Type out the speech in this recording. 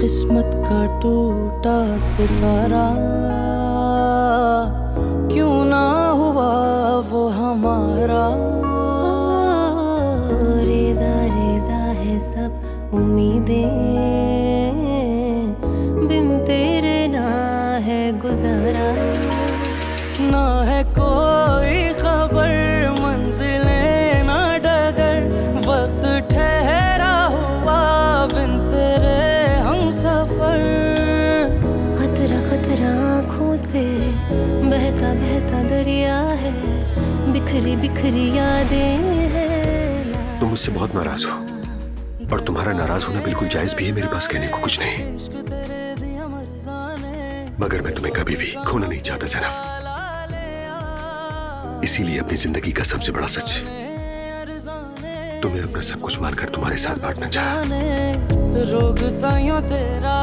किस्मत का टूटा सितारा, क्यों ना हुआ वो हमारा। रेजा रेजा है सब उम्मीदें, बिन तेरे ना है गुजारा। ना है कोई खबर मंजिलें ना डगर, वक्त ठहरा हुआ बिन तेरे हम सफर। खतरा खतरा आँखों से बहता बहता दरिया है, बिखरी बिखरी यादें हैं। तुम मुझसे बहुत नाराज हो और तुम्हारा नाराज होना बिल्कुल जायज भी है। मेरे पास कहने को कुछ नहीं, मगर मैं तुम्हें कभी भी खोना नहीं चाहता ज़ैनब। इसीलिए अपनी जिंदगी का सबसे बड़ा सच तुम्हें अपना सब कुछ मानकर तुम्हारे साथ बांटना चाहा। रोग ताइयों तेरा